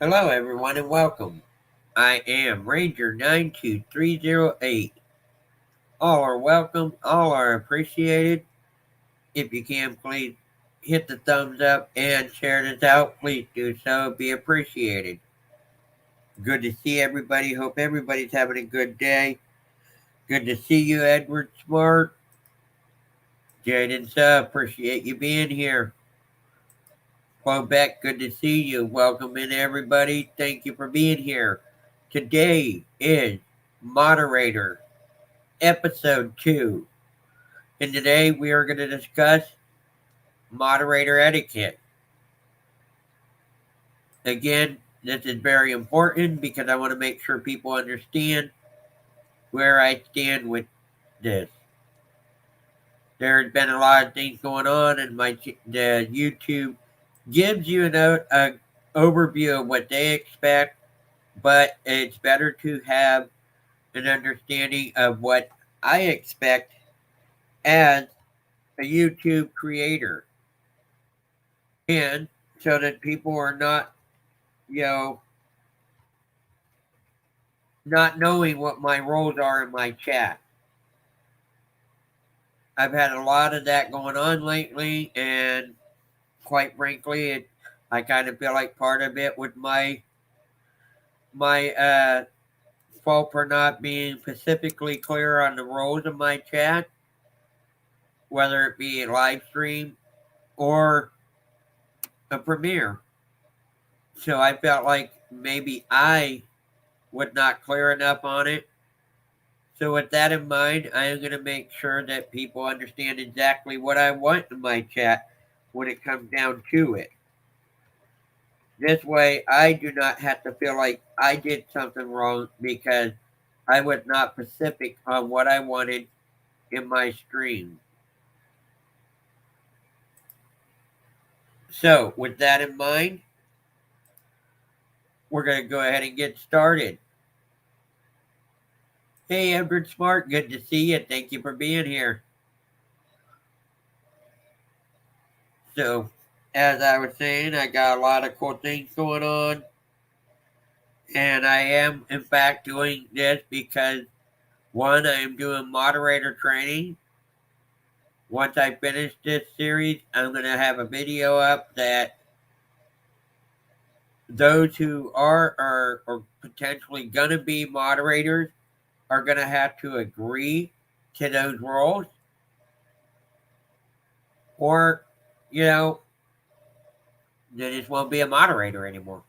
Hello, everyone, and welcome. I am Ranger92308. All are welcome, all are appreciated. If you can, please hit the thumbs up and share this out. Please do so, be appreciated. Good to see everybody. Hope everybody's having a good day. Good to see you, Edward Smart. Jaden Sub, appreciate you being here. Quebec, good to see you. Welcome in, everybody. Thank you for being here. Today is Moderator, Episode 2. And today we are going to discuss moderator etiquette. Again, this is very important because I want to make sure people understand where I stand with this. There's been a lot of things going on, and the YouTube gives you an overview of what they expect, but it's better to have an understanding of what I expect as a YouTube creator. And so that people are not, not knowing what my roles are in my chat. I've had a lot of that going on lately, and quite frankly, I kind of feel like part of it with my fault for not being specifically clear on the roles of my chat, whether it be a live stream or a premiere. So I felt like maybe I was not clear enough on it. So with that in mind, I am going to make sure that people understand exactly what I want in my chat when it comes down to it. This way, I do not have to feel like I did something wrong because I was not specific on what I wanted in my stream. So with that in mind, we're going to go ahead and get started. Hey, Edward Smart, good to see you. Thank you for being here. So, as I was saying, I got a lot of cool things going on. And I am, in fact, doing this because, one, I am doing moderator training. Once I finish this series, I'm going to have a video up that those who are or potentially going to be moderators are going to have to agree to those roles. Or, they just won't be a moderator anymore.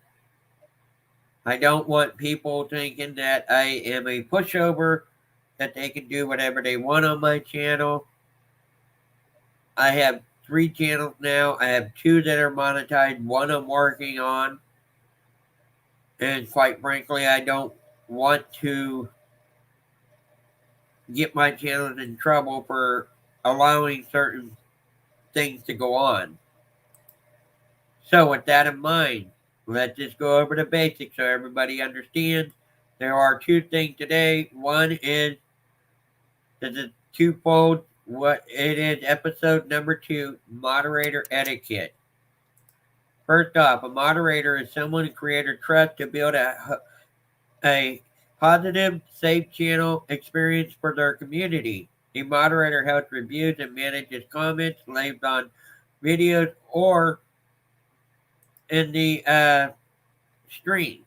I don't want people thinking that I am a pushover, that they can do whatever they want on my channel. I have 3 channels now. I have 2 that are monetized. 1 I'm working on. And quite frankly, I don't want to get my channels in trouble for allowing certain things to go on. So with that in mind, let's just go over the basics so everybody understands. There are 2 things today. One is the twofold. What it is, episode number 2, moderator etiquette. First off, a moderator is someone who creates trust to build a positive, safe channel experience for their community. A moderator helps reviews and manages comments left on videos or in the stream.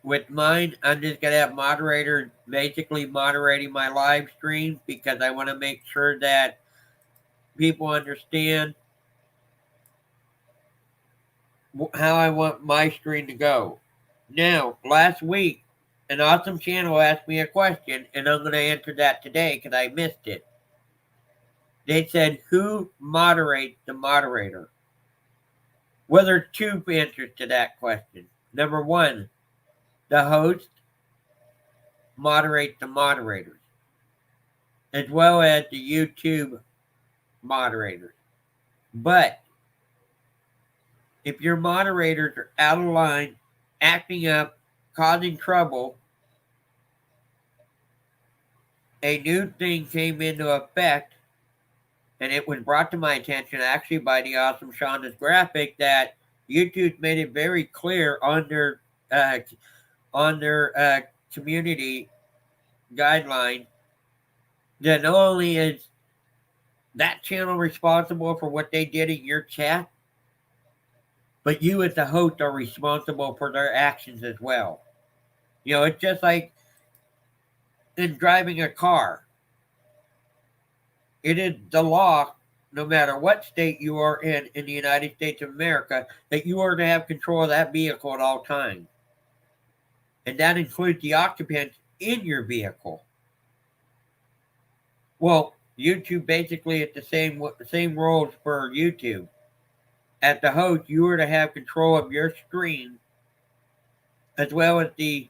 With mine, I'm just going to have moderators basically moderating my live streams because I want to make sure that people understand how I want my stream to go. Now, last week, an awesome channel asked me a question, and I'm going to answer that today because I missed it. They said, who moderates the moderator? Well, there's 2 answers to that question. Number 1, the host moderates the moderators, as well as the YouTube moderators. But if your moderators are out of line, acting up, causing trouble, a new thing came into effect and it was brought to my attention actually by the awesome Shonda's graphic that YouTube made it very clear on their community guideline that not only is that channel responsible for what they did in your chat, but you as the host are responsible for their actions as well. It's just like in driving a car. It is the law, no matter what state you are in the United States of America, that you are to have control of that vehicle at all times. And that includes the occupants in your vehicle. Well, YouTube basically is the same rules for YouTube. As the host, you are to have control of your stream as well as the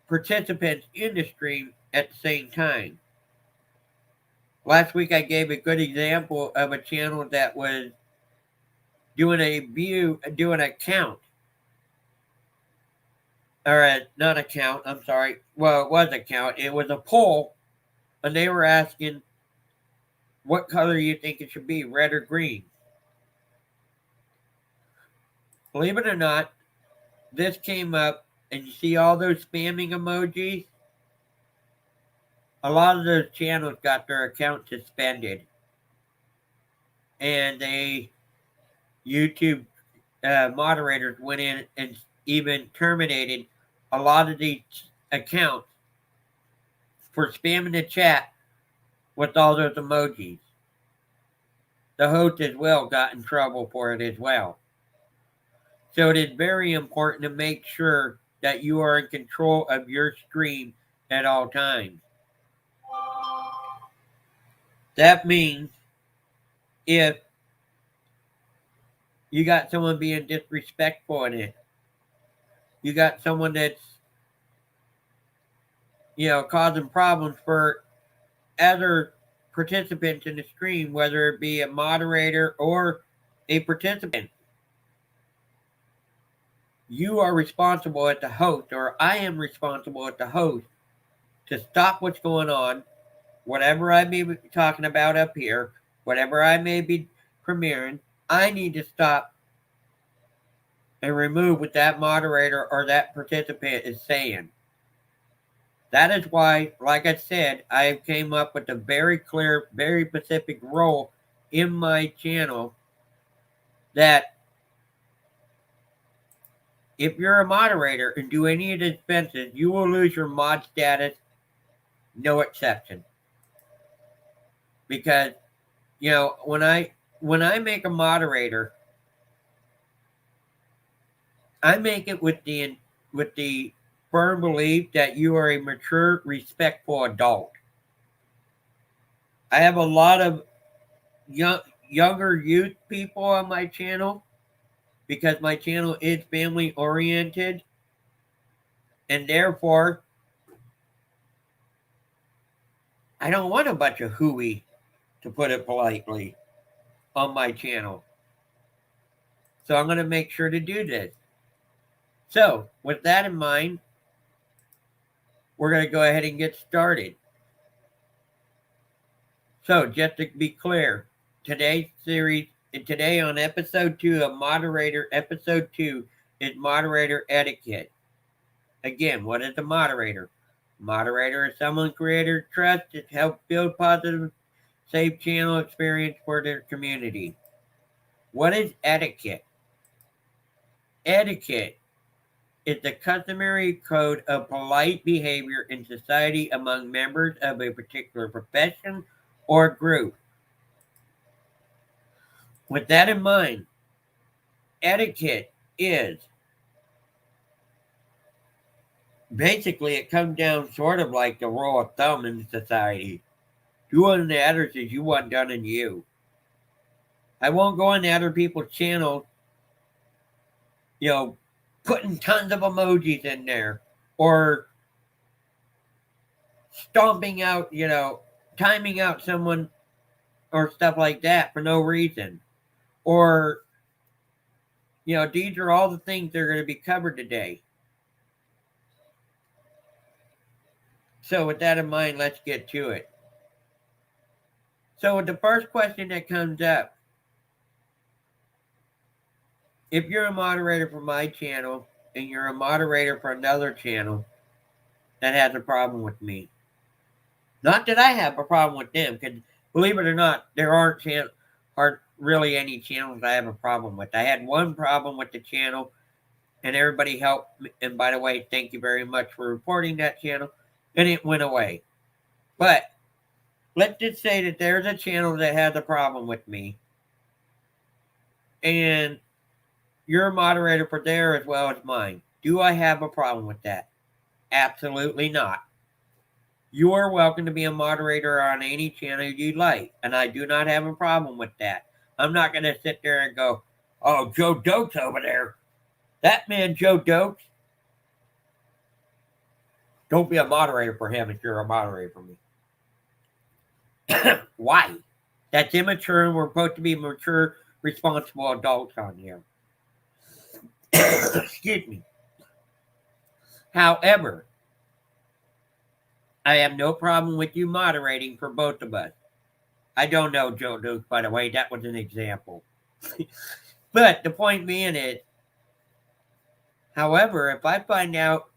participants in the stream at the same time. Last week I gave a good example of a channel that was doing a count. Or not a count, I'm sorry. Well, it was a count. It was a poll, and they were asking what color you think it should be, red or green. Believe it or not, this came up, and you see all those spamming emojis? A lot of those channels got their account suspended. And YouTube moderators went in and even terminated a lot of these accounts for spamming the chat with all those emojis. The host as well got in trouble for it as well. So it is very important to make sure that you are in control of your stream at all times. That means if you got someone being disrespectful in it, you got someone that's, causing problems for other participants in the stream, whether it be a moderator or a participant, you are responsible as the host, or I am responsible as the host, to stop what's going on, whatever I may be talking about up here, whatever I may be premiering, I need to stop and remove what that moderator or that participant is saying. That is why, like I said, I came up with a very clear, very specific rule in my channel that if you're a moderator and do any of the offenses, you will lose your mod status, no exception. Because, when I make a moderator, I make it with the firm belief that you are a mature, respectful adult. I have a lot of younger youth people on my channel because my channel is family oriented, and therefore I don't want a bunch of hooey, to put it politely, on my channel. So I'm going to make sure to do this. So with that in mind, we're going to go ahead and get started. So just to be clear, today's series, today on episode 2 of Moderator, episode 2 is Moderator Etiquette. Again, what is a moderator? Moderator is someone creator trust to help build positive, safe channel experience for their community. What is etiquette? Etiquette is the customary code of polite behavior in society among members of a particular profession or group. With that in mind, etiquette is basically, it comes down sort of like the rule of thumb in society. Do unto others as you want done in you. I won't go into other people's channels, putting tons of emojis in there, or stomping out, timing out someone or stuff like that for no reason. Or, these are all the things that are going to be covered today. So with that in mind, let's get to it. So with the first question that comes up, if you're a moderator for my channel and you're a moderator for another channel that has a problem with me, not that I have a problem with them, because believe it or not, there aren't really any channels I have a problem with. I had one problem with the channel, and everybody helped me. And by the way, thank you very much for reporting that channel, and it went away. But let's just say that there's a channel that has a problem with me, and you're a moderator for there as well as mine. Do I have a problem with that? Absolutely not. You are welcome to be a moderator on any channel you like, and I do not have a problem with that. I'm not going to sit there and go, oh, Joe Doakes over there. That man, Joe Doakes. Don't be a moderator for him if you're a moderator for me. Why? That's immature, and we're supposed to be mature, responsible adults on here. Excuse me. However, I have no problem with you moderating for both of us. I don't know Joe Duke, by the way. That was an example. But the point being is, however, if I find out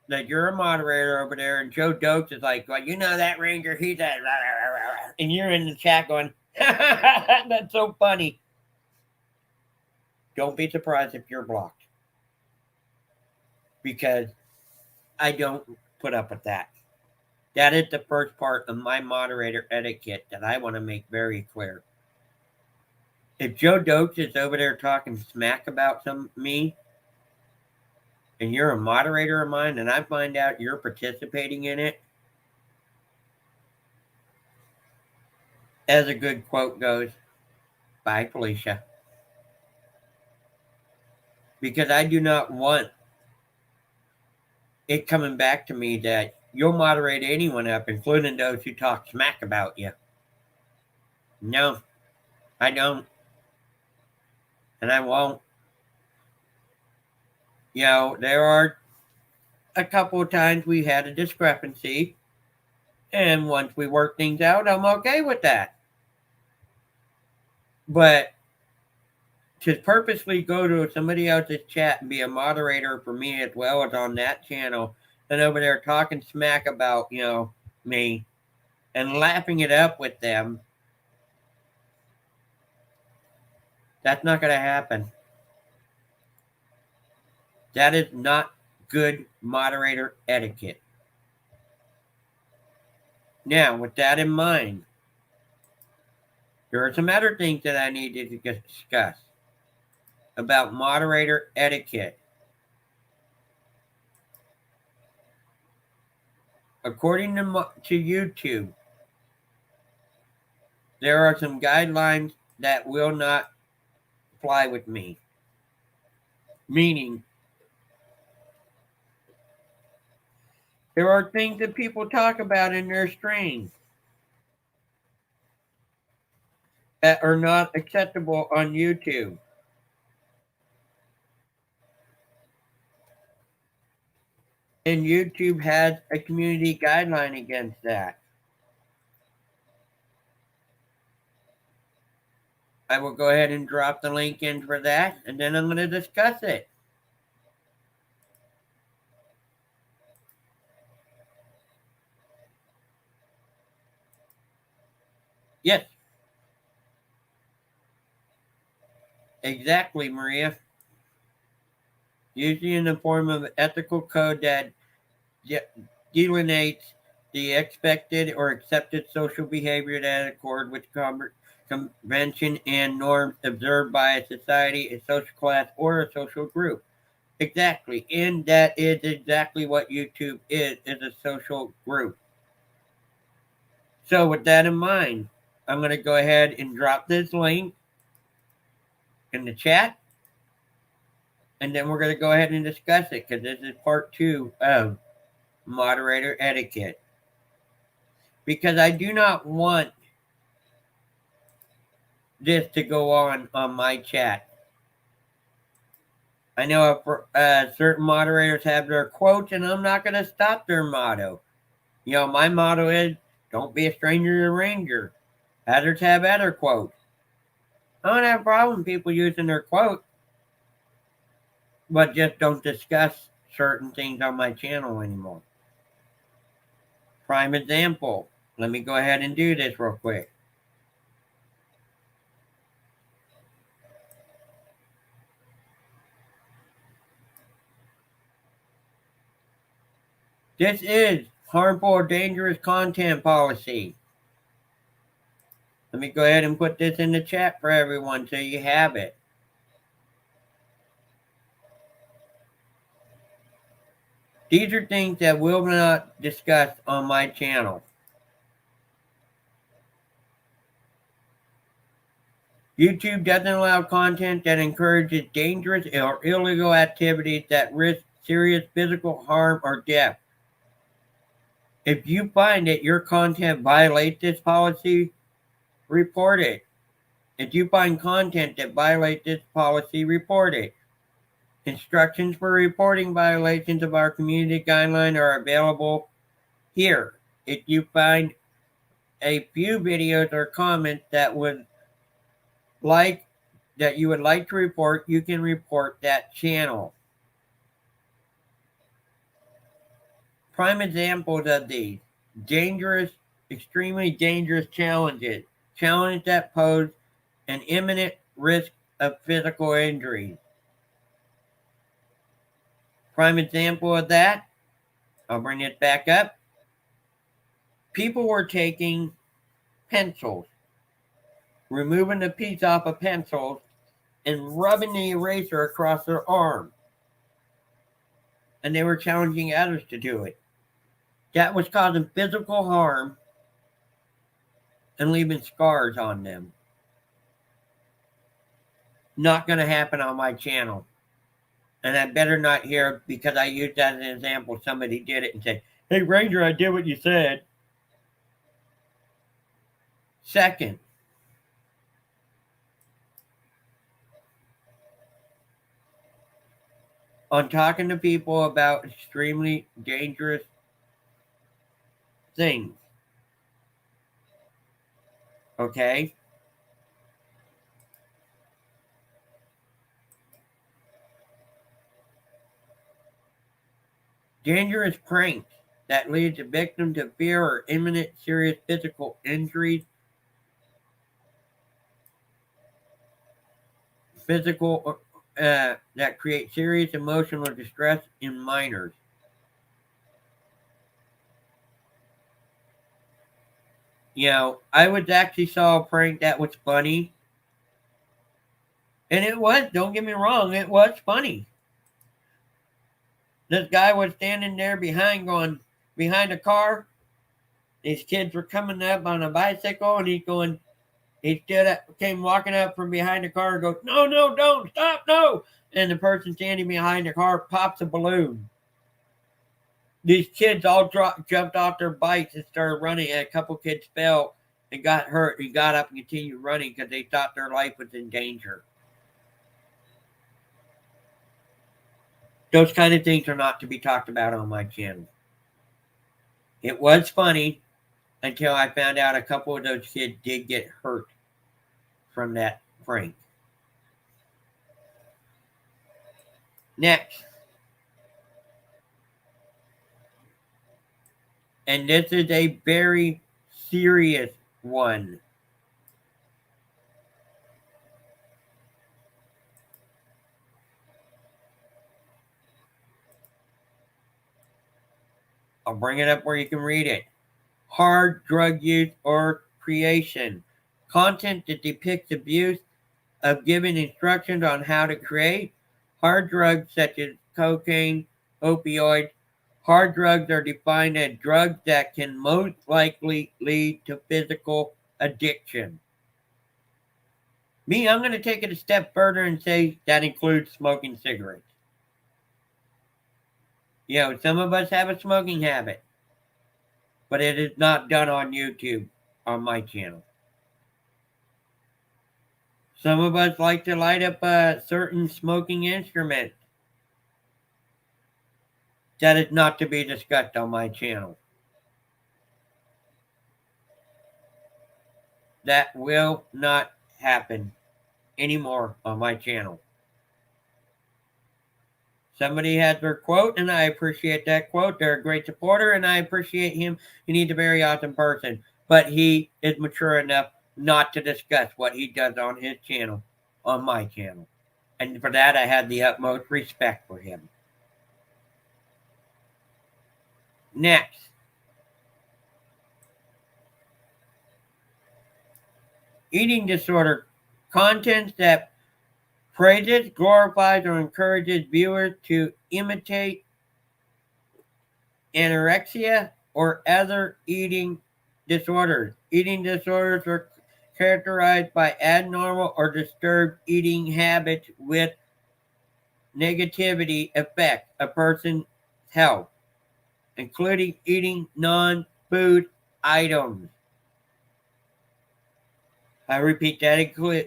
that you're a moderator over there and Joe Doakes is like, well, you know that Ranger, he's that, and you're in the chat going, that's so funny. Don't be surprised if you're blocked. Because I don't put up with that. That is the first part of my moderator etiquette that I want to make very clear. If Joe Doakes is over there talking smack about me, and you're a moderator of mine, and I find out you're participating in it, as a good quote goes, bye, Felicia. Because I do not want it coming back to me that you'll moderate anyone up, including those who talk smack about you. No, I don't. And I won't. You know, there are a couple of times we had a discrepancy, and once we work things out, I'm okay with that. But to purposely go to somebody else's chat and be a moderator for me as well as on that channel, and over there talking smack about, me, and laughing it up with them, that's not going to happen. That is not good moderator etiquette. Now, with that in mind, there are some other things that I need to discuss about moderator etiquette. According to YouTube, there are some guidelines that will not fly with me. Meaning, there are things that people talk about in their streams that are not acceptable on YouTube. And YouTube has a community guideline against that. I will go ahead and drop the link in for that, and then I'm going to discuss it. Yes. Exactly, Maria. Usually in the form of an ethical code that delineates the expected or accepted social behavior that accord with convention and norms observed by a society, a social class, or a social group. Exactly. And that is exactly what YouTube is a social group. So with that in mind, I'm going to go ahead and drop this link in the chat. And then we're going to go ahead and discuss it because this is part 2 of moderator etiquette. Because I do not want this to go on my chat. I know certain moderators have their quotes, and I'm not going to stop their motto. My motto is, Don't be a stranger to Ranger. Others have other quotes. I don't have a problem with people using their quote, but just don't discuss certain things on my channel anymore. Prime example. Let me go ahead and do this real quick. This is harmful or dangerous content policy. Let me go ahead and put this in the chat for everyone so you have it. These are things that will not discuss on my channel. YouTube doesn't allow content that encourages dangerous or illegal activities that risk serious physical harm or death. If you find that your content violates this policy, report it. If you find content that violates this policy, report it. Instructions for reporting violations of our community guideline are available here. If you find a few videos or comments that you would like to report, you can report that channel. Prime examples of these: dangerous, extremely dangerous challenges, challenges that pose an imminent risk of physical injury. Prime example of that, I'll bring it back up. People were taking pencils, removing the piece off of pencils, and rubbing the eraser across their arm. And they were challenging others to do it. That was causing physical harm and leaving scars on them. Not going to happen on my channel. And I better not hear, because I used that as an example, somebody did it and said, "Hey, Ranger, I did what you said." Second, on talking to people about extremely dangerous things, okay? Dangerous pranks that lead the victim to fear or imminent serious physical injury, that create serious emotional distress in minors. You know, I was actually saw a prank that was funny. And it was, don't get me wrong, it was funny. This guy was standing there behind a car. These kids were coming up on a bicycle, and he stood up, came walking up from behind the car and goes, "No, no, don't, stop, no." And the person standing behind the car pops a balloon. These kids all jumped off their bikes and started running, and a couple kids fell and got hurt. He got up and continued running because they thought their life was in danger. Those kind of things are not to be talked about on my channel. It was funny until I found out a couple of those kids did get hurt from that prank. Next. And this is a very serious one. I'll bring it up where you can read it. Hard drug use or creation. Content that depicts abuse of giving instructions on how to create. Hard drugs such as cocaine, opioids. Hard drugs are defined as drugs that can most likely lead to physical addiction. I'm going to take it a step further and say that includes smoking cigarettes. You know, some of us have a smoking habit, but it is not done on YouTube, on my channel. Some of us like to light up a certain smoking instrument. That is not to be discussed on my channel. That will not happen anymore on my channel. Somebody had their quote, and I appreciate that quote. They're a great supporter, and I appreciate him. And he's a very awesome person. But he is mature enough not to discuss what he does on his channel, on my channel. And for that, I had the utmost respect for him. Next. Eating disorder. Content that praises, glorifies, or encourages viewers to imitate anorexia or other eating disorders. Eating disorders are characterized by abnormal or disturbed eating habits with negativity affect a person's health, including eating non-food items. I repeat that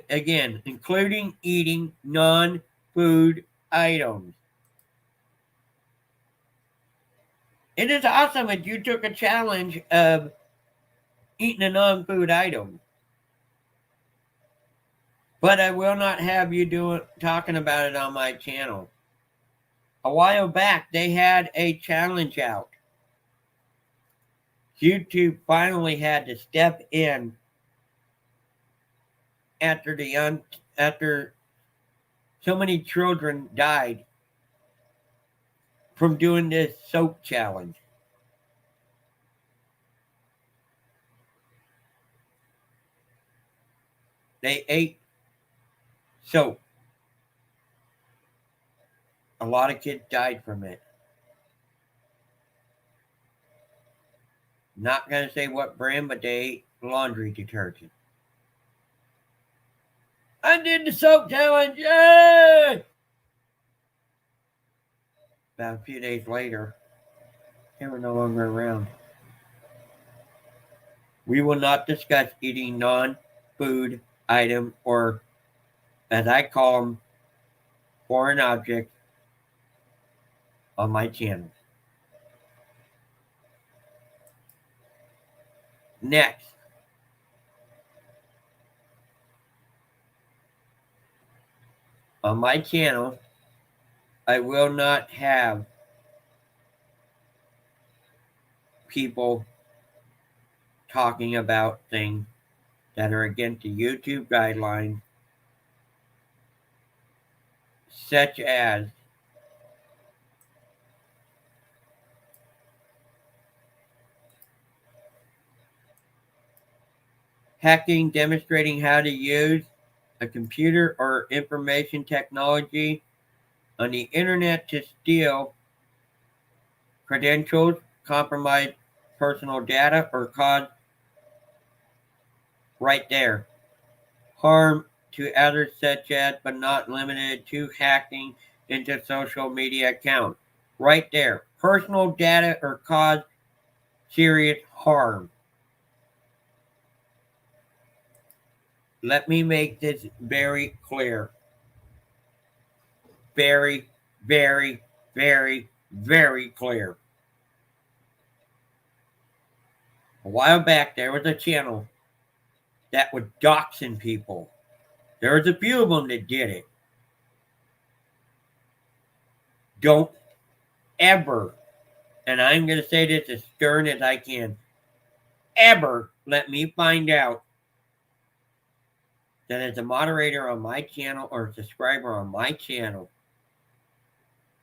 again, including eating non-food items. It is awesome that you took a challenge of eating a non-food item. But I will not have you talking about it on my channel. A while back, they had a challenge out. YouTube finally had to step in after so many children died from doing this soap challenge. They ate soap. A lot of kids died from it. Not going to say what brand, but they ate laundry detergent. I did the soap challenge! Yay! About a few days later, they were no longer around. We will not discuss eating non-food item, or as I call them, foreign objects, on my channel. Next. On my channel, I will not have people talking about things that are against the YouTube guidelines, such as hacking, demonstrating how to use a computer or information technology on the internet to steal credentials, compromise personal data, or cause right there harm to others, such as but not limited to hacking into social media accounts. Right there, personal data or cause serious harm. Let me make this very clear. Very, very, very, very clear. A while back, there was a channel that was doxing people. There was a few of them that did it. Don't ever, and I'm going to say this as stern as I can, ever let me find out that as a moderator on my channel or a subscriber on my channel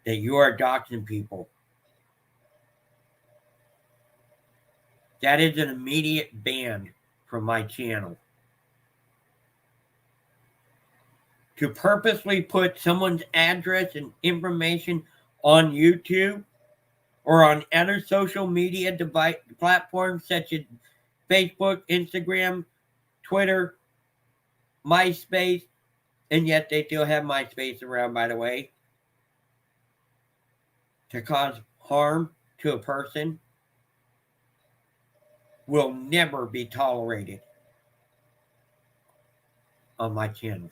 that you are doxing people. That is an immediate ban from my channel. To purposely put someone's address and information on YouTube or on other social media platforms such as Facebook, Instagram, Twitter, MySpace, and yet they still have MySpace around, by the way, to cause harm to a person will never be tolerated on my channel.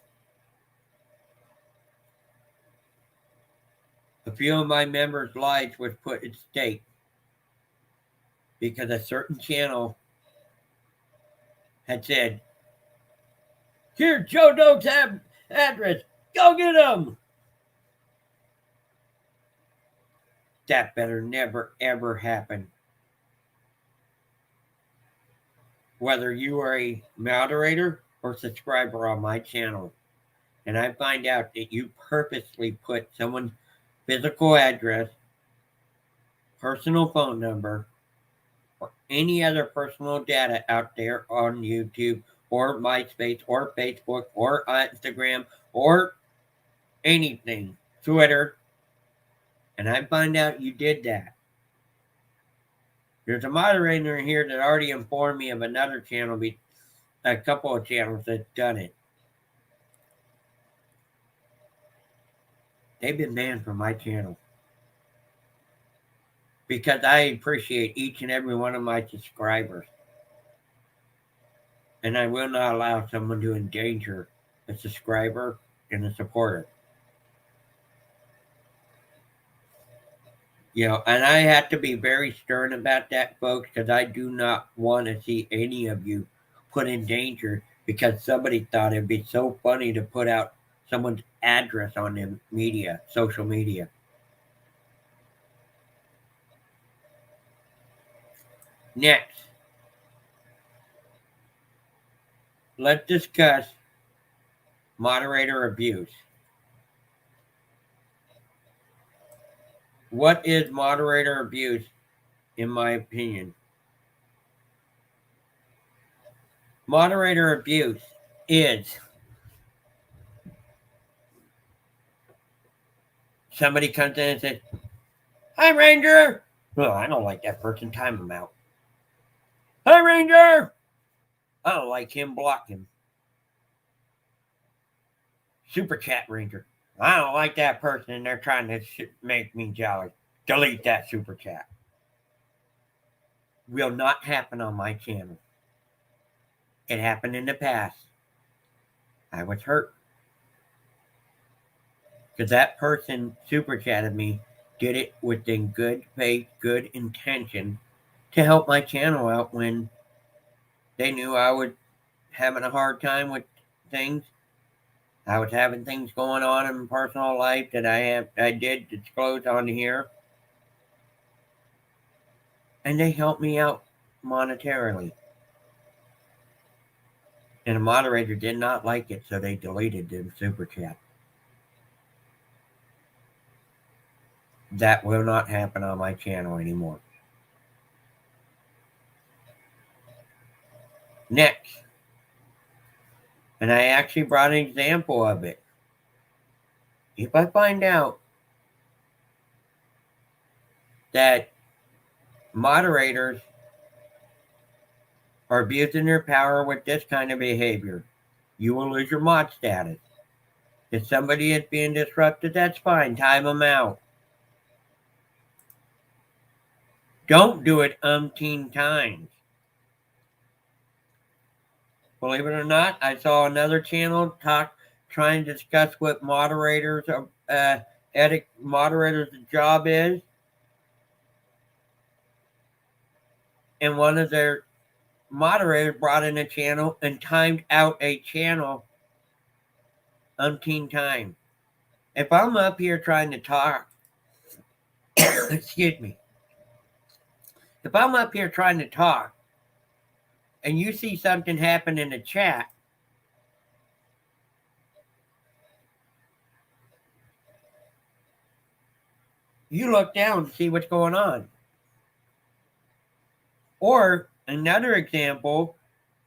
A few of my members' lives was put at stake because a certain channel had said, Here's Joe Doe's address. Go get him. That better never, ever happen. Whether you are a moderator or subscriber on my channel, and I find out that you purposely put someone's physical address, personal phone number, or any other personal data out there on YouTube or MySpace or Facebook or Instagram or anything, Twitter, and I find out you did that. There's a moderator here that already informed me of another channel, a couple of channels that's done it. They've been banned from my channel because I appreciate each and every one of my subscribers. And I will not allow someone to endanger a subscriber and a supporter. And I have to be very stern about that, folks, because I do not want to see any of you put in danger because somebody thought it'd be so funny to put out someone's address on the social media. Next, let's discuss moderator abuse. What is moderator abuse, in my opinion? Moderator abuse is somebody comes in and says, "Hi, Ranger." Well, I don't like that person. Time him out. "Hi, Ranger." I don't like him. Block him. Super chat Ranger. I don't like that person and they're trying to make me jealous. Delete that super chat. Will not happen on my channel. It happened in the past. I was hurt. Because that person super chatted me, did it within good faith, good intention to help my channel out when they knew I was having a hard time with things. I was having things going on in my personal life that I did disclose on here. And they helped me out monetarily. And the moderator did not like it, so they deleted the super chat. That will not happen on my channel anymore. Next. And I actually brought an example of it. If I find out that moderators are abusing their power with this kind of behavior, you will lose your mod status. If somebody is being disrupted, that's fine. Time them out. Don't do it umpteen times. Believe it or not, I saw another channel trying to discuss what moderators' job is. And one of their moderators brought in a channel and timed out a channel umpteen times. If I'm up here trying to talk, excuse me. If I'm up here trying to talk and you see something happen in the chat, you look down to see what's going on. Or another example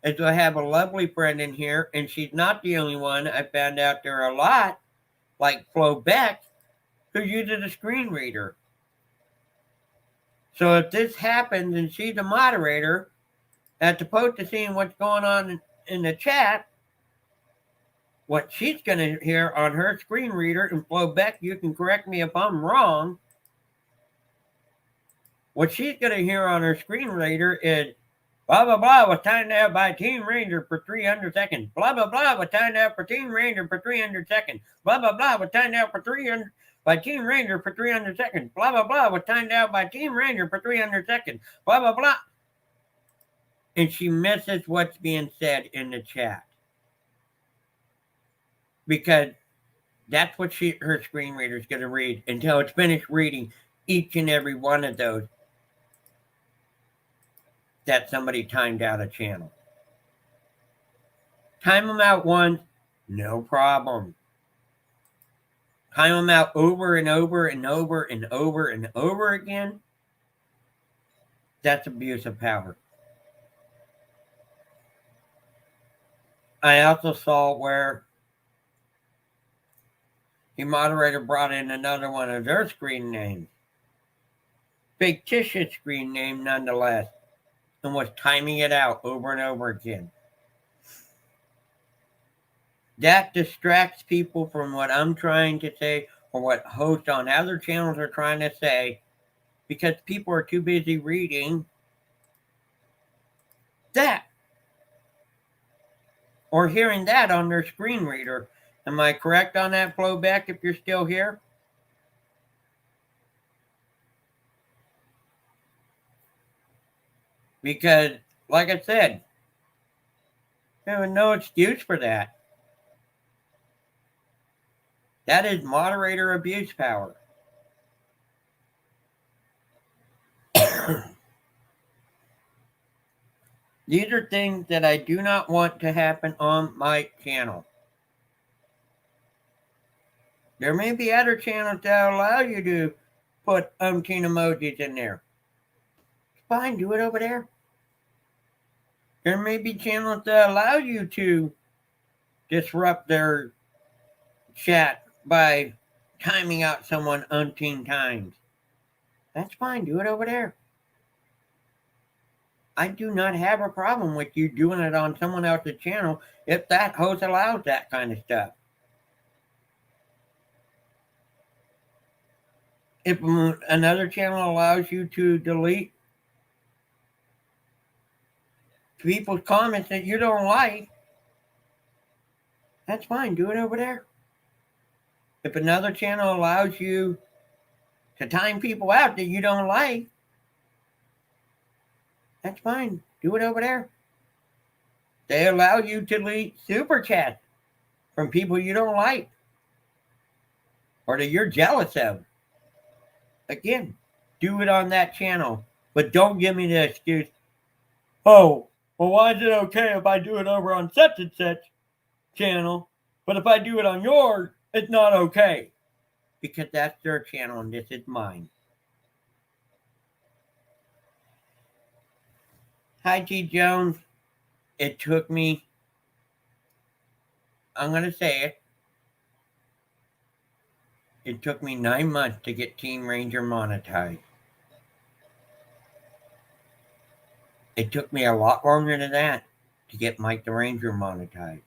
is I have a lovely friend in here, and she's not the only one. I found out there are a lot, like Flo Beck, who uses a screen reader. So if this happens and she's a moderator, as opposed to seeing what's going on in the chat, what she's going to hear on her screen reader, and Flo Beck, you can correct me if I'm wrong, what she's going to hear on her screen reader is blah, blah, blah was timed out by Team Ranger for 300 seconds. Blah, blah, blah was timed out for Team Ranger for 300 seconds. Blah, blah, blah was timed out for 300 by Team Ranger for 300 seconds. Blah, blah, blah was timed out by Team Ranger for 300 seconds. Blah, blah, blah. And she misses what's being said in the chat. because that's what her screen reader is going to read until it's finished reading each and every one of those that somebody timed out a channel. Time them out once, no problem. Time them out over and over and over and over and over again, that's abuse of power. I also saw where the moderator brought in another one of their screen names, fictitious screen name nonetheless, and was timing it out over and over again. That distracts people from what I'm trying to say or what hosts on other channels are trying to say, because people are too busy reading that or hearing that on their screen reader. Am I correct on that, Flowback, if you're still here? Because, like I said, there was no excuse for that. That is moderator abuse power. These are things that I do not want to happen on my channel. There may be other channels that allow you to put umpteen emojis in there. It's fine, do it over there. There may be channels that allow you to disrupt their chat by timing out someone umpteen times. That's fine, do it over there. I do not have a problem with you doing it on someone else's channel if that host allows that kind of stuff. If another channel allows you to delete people's comments that you don't like, that's fine, do it over there. If another channel allows you to time people out that you don't like, that's fine, do it over there. They allow you to delete super chats from people you don't like or that you're jealous of. Again, do it on that channel, but don't give me the excuse, oh, well, why is it okay if I do it over on such and such channel, but if I do it on yours, it's not okay? Because that's their channel and this is mine. Hi, G. Jones. It took me, I'm going to say it, it took me 9 months to get Team Ranger monetized. It took me a lot longer than that to get Mike the Ranger monetized.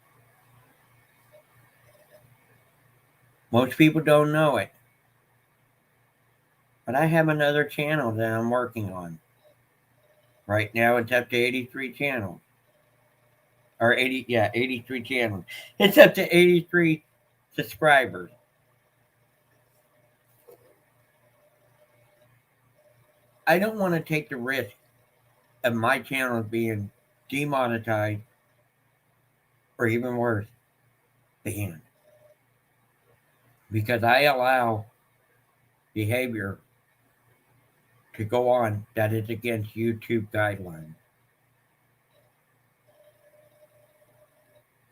Most people don't know it. But I have another channel that I'm working on. Right now it's up to 83 channels. Or 83 channels. It's up to 83 subscribers. I don't want to take the risk of my channel being demonetized or even worse, banned. Because I allow behavior to go on that is against YouTube guidelines.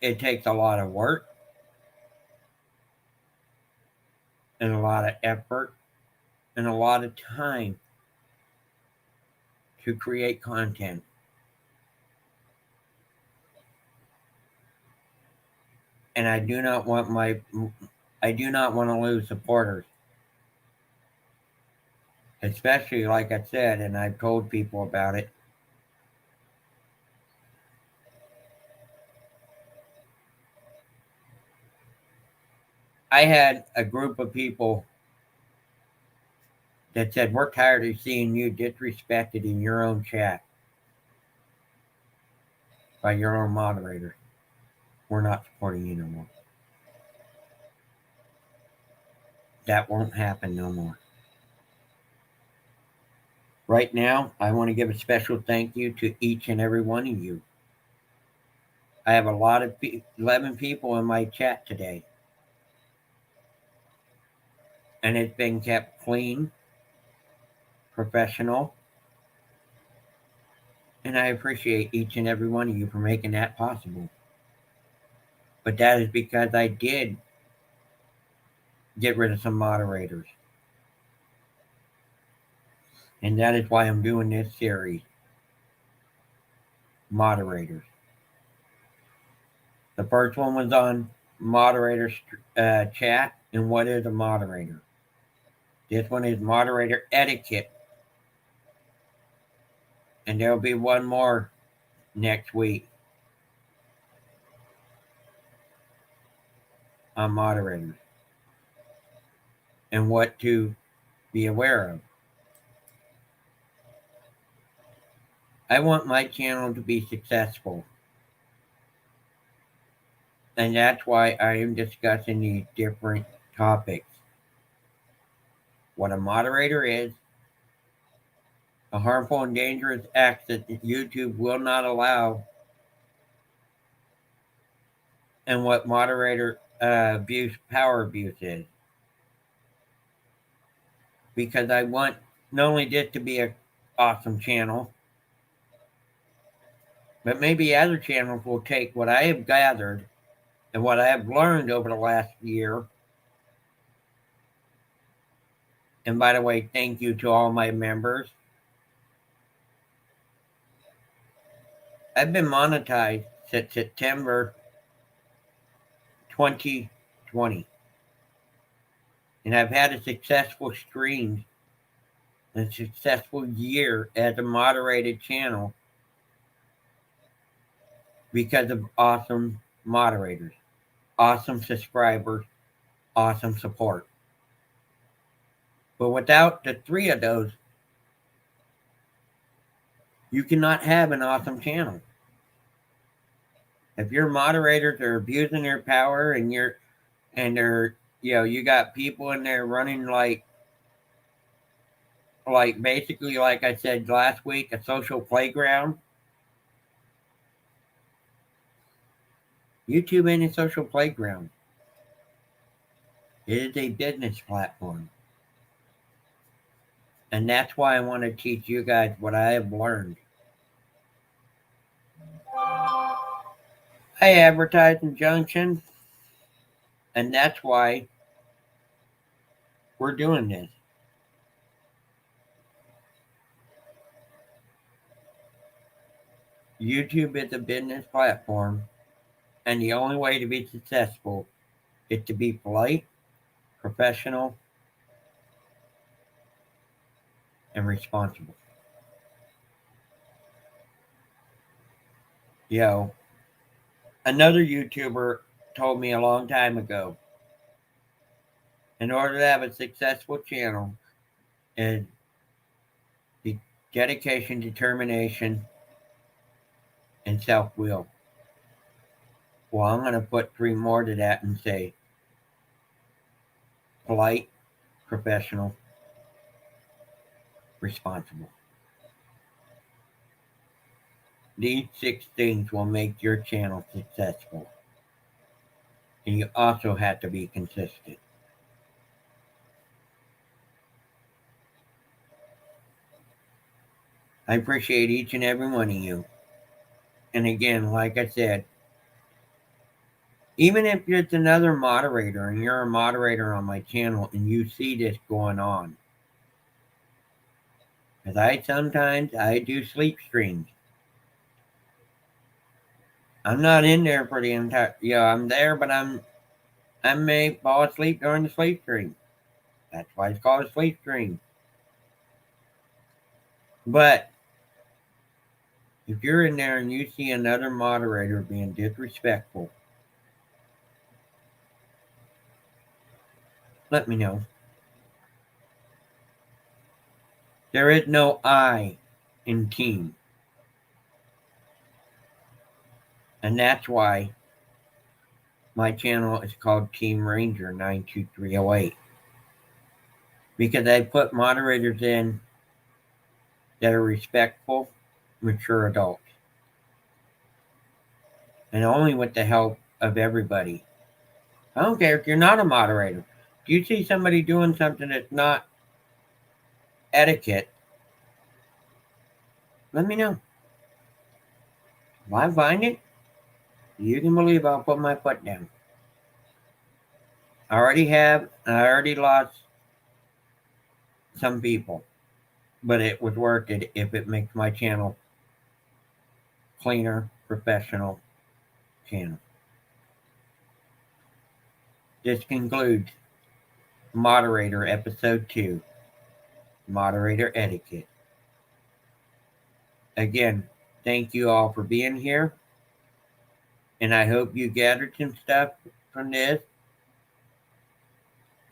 It takes a lot of work and a lot of effort and a lot of time to create content. And I do not want to lose supporters. Especially, like I said, and I've told people about it, I had a group of people that said, we're tired of seeing you disrespected in your own chat by your own moderator. We're not supporting you no more. That won't happen no more. Right now, I want to give a special thank you to each and every one of you. I have a lot of 11 people in my chat today. and it's been kept clean, professional, and I appreciate each and every one of you for making that possible. But that is because I did get rid of some moderators. And that is why I'm doing this series. Moderators. The first one was on moderator chat and what is a moderator. This one is moderator etiquette. And there'll be one more next week on moderators and what to be aware of. I want my channel to be successful. And that's why I am discussing these different topics. What a moderator is, a harmful and dangerous act that YouTube will not allow, and what moderator abuse, power abuse is. Because I want not only this to be an awesome channel, but maybe other channels will take what I have gathered and what I have learned over the last year. And by the way, thank you to all my members. I've been monetized since September 2020. And I've had a successful stream and a successful year as a moderated channel because of awesome moderators, awesome subscribers, awesome support. But without the three of those, you cannot have an awesome channel. If your moderators are abusing their power and they're you got people in there running like basically, like I said last week, a social playground. YouTube ain't a social playground. It is a business platform. And that's why I want to teach you guys what I have learned. I advertise in Junction, and that's why we're doing this. YouTube is a business platform, and the only way to be successful is to be polite, professional, and responsible. Another YouTuber told me a long time ago, in order to have a successful channel, is the dedication, determination, and self-will. Well, I'm going to put three more to that and say polite, professional, responsible. These 6 things will make your channel successful. And you also have to be consistent. I appreciate each and every one of you. And again, like I said, even if it's another moderator and you're a moderator on my channel and you see this going on, because sometimes I do sleep streams. I'm not in there for the entire, I'm there, but I may fall asleep during the sleep stream. That's why it's called a sleep stream. But if you're in there and you see another moderator being disrespectful, let me know. There is no I in team. And that's why my channel is called Team Ranger92308. Because I put moderators in that are respectful, mature adults. And only with the help of everybody. I don't care if you're not a moderator. Do you see somebody doing something that's not etiquette? Let me know. If I find it, you can believe I'll put my foot down. I already lost some people, but it was worth it if it makes my channel cleaner, professional channel. This concludes Moderator Episode 2, Moderator Etiquette. Again, thank you all for being here, and I hope you gathered some stuff from this.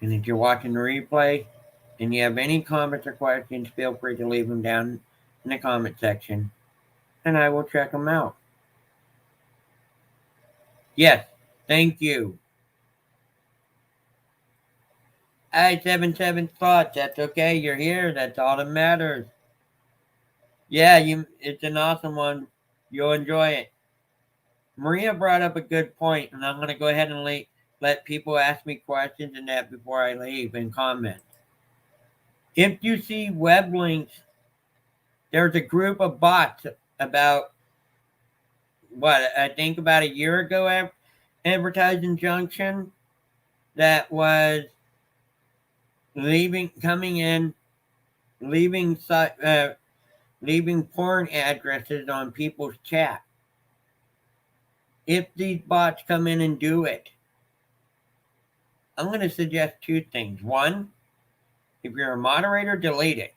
And if you're watching the replay and you have any comments or questions, feel free to leave them down in the comment section, and I will check them out. Yes, thank you. I77 thoughts. That's okay. You're here. That's all that matters. Yeah, it's an awesome one. You'll enjoy it. Maria brought up a good point, and I'm going to go ahead and let people ask me questions and that before I leave and comment. If you see web links, there's a group of bots about, I think about a year ago, Advertising Junction, that was coming in, leaving porn addresses on people's chat. If these bots come in and do it, I'm going to suggest two things. One, if you're a moderator, delete it.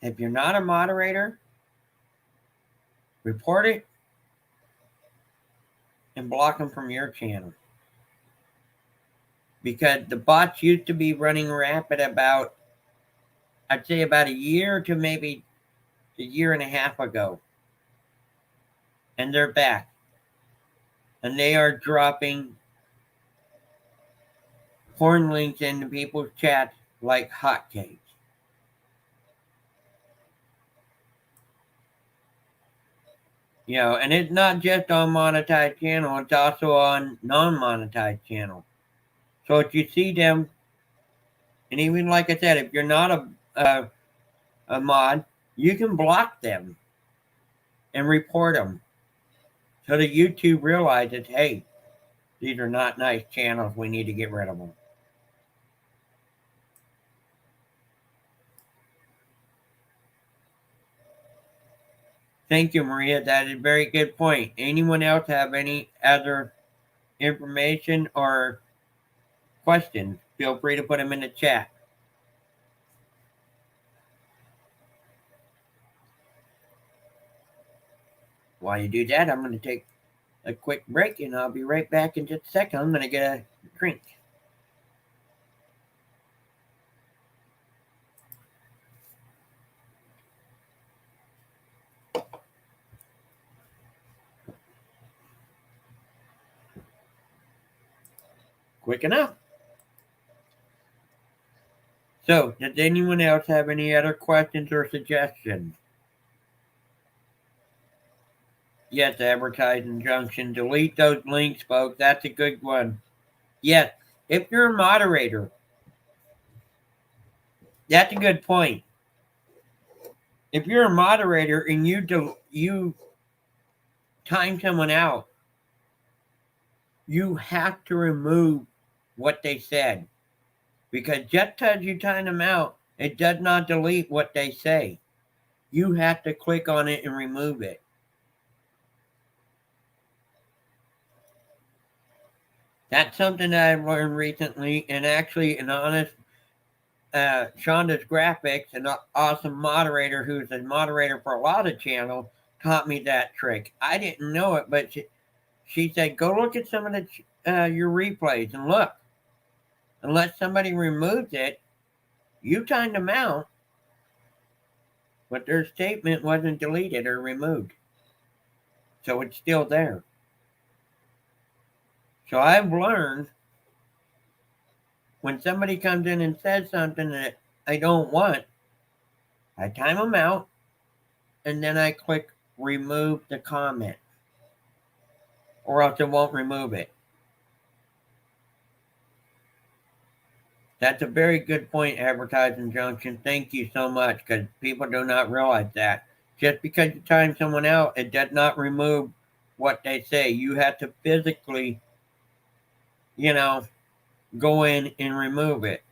If you're not a moderator, report it and block them from your channel. Because the bots used to be running rapid I'd say about a year to maybe a year and a half ago. And they're back. And they are dropping porn links into people's chats like hotcakes. And it's not just on monetized channel, it's also on non-monetized channel. So if you see them, and even like I said, if you're not a mod, you can block them and report them so that YouTube realizes, hey, these are not nice channels, we need to get rid of them. Thank you, Maria. That is a very good point. Anyone else have any other information or questions? Feel free to put them in the chat. While you do that, I'm going to take a quick break, and I'll be right back in just a second. I'm going to get a drink. Quick enough. So, does anyone else have any other questions or suggestions? Yes, Advertising Junction. Delete those links, folks. That's a good one. Yes, if you're a moderator, that's a good point. If you're a moderator and you time someone out, you have to remove what they said. Because just because you time them out, it does not delete what they say. You have to click on it and remove it. That's something that I've learned recently, and actually an honest Shonda's Graphics, an awesome moderator who's a moderator for a lot of channels, taught me that trick. I didn't know it, but she said, go look at some of your replays and look. Unless somebody removes it, you timed them out, but their statement wasn't deleted or removed. So it's still there. So I've learned when somebody comes in and says something that I don't want, I time them out, and then I click remove the comment, or else it won't remove it. That's a very good point, Advertising Junction. Thank you so much, because people do not realize that. Just because you time someone out, it does not remove what they say. You have to physically, you know, go in and remove it.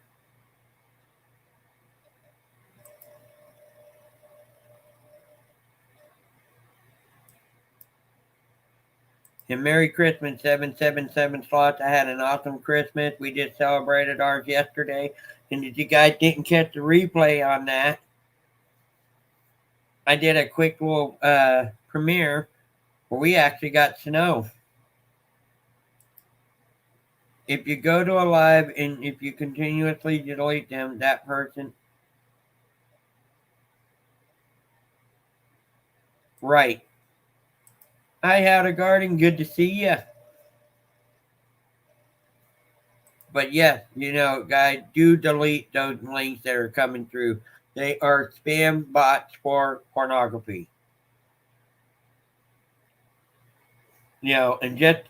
And Merry Christmas, 777 slots. I had an awesome Christmas. We just celebrated ours yesterday. And if you guys didn't catch the replay on that, I did a quick little premiere where we actually got snow. If you go to a live and if you continuously delete them, that person. Right. Hi, Howdy Garden. Good to see you. But yes, guys, do delete those links that are coming through. They are spam bots for pornography. And just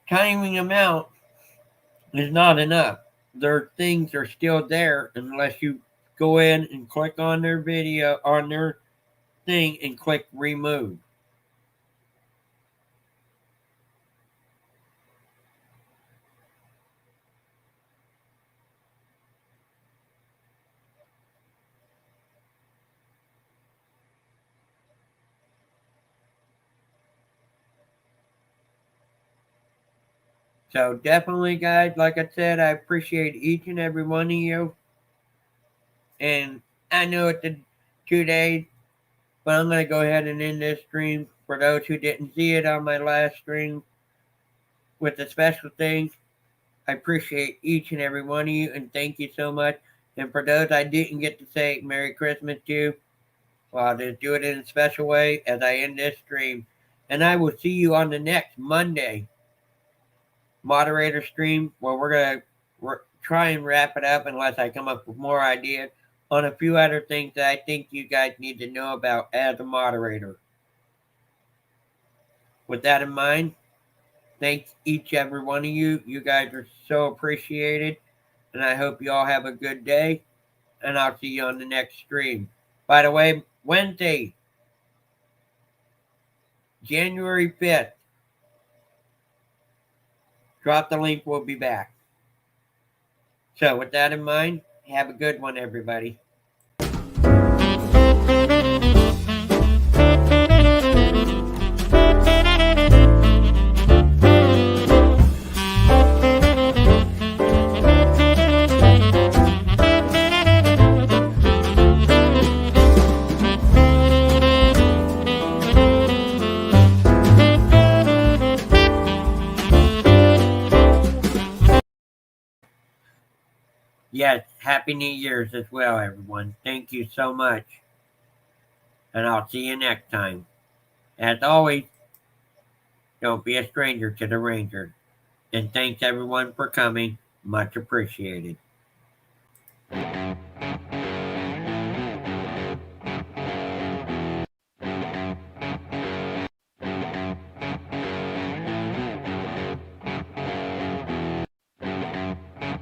timing them out is not enough. Their things are still there unless you go in and click on their video, on their thing, and click remove. So definitely, guys, like I said, I appreciate each and every one of you. And I know it's 2 days, but I'm going to go ahead and end this stream. For those who didn't see it on my last stream with the special things, I appreciate each and every one of you, and thank you so much. And for those I didn't get to say Merry Christmas to, well, I'll just do it in a special way as I end this stream. And I will see you on the next Monday moderator stream, where we're going to try and wrap it up unless I come up with more ideas on a few other things that I think you guys need to know about as a moderator. With that in mind, thanks each every one of you. You guys are so appreciated, and I hope you all have a good day, and I'll see you on the next stream. By the way, Wednesday, January 5th, drop the link, we'll be back. So with that in mind, have a good one, everybody. Yes, Happy New Year's as well, everyone. Thank you so much. And I'll see you next time. As always, don't be a stranger to the Ranger. And thanks everyone for coming. Much appreciated.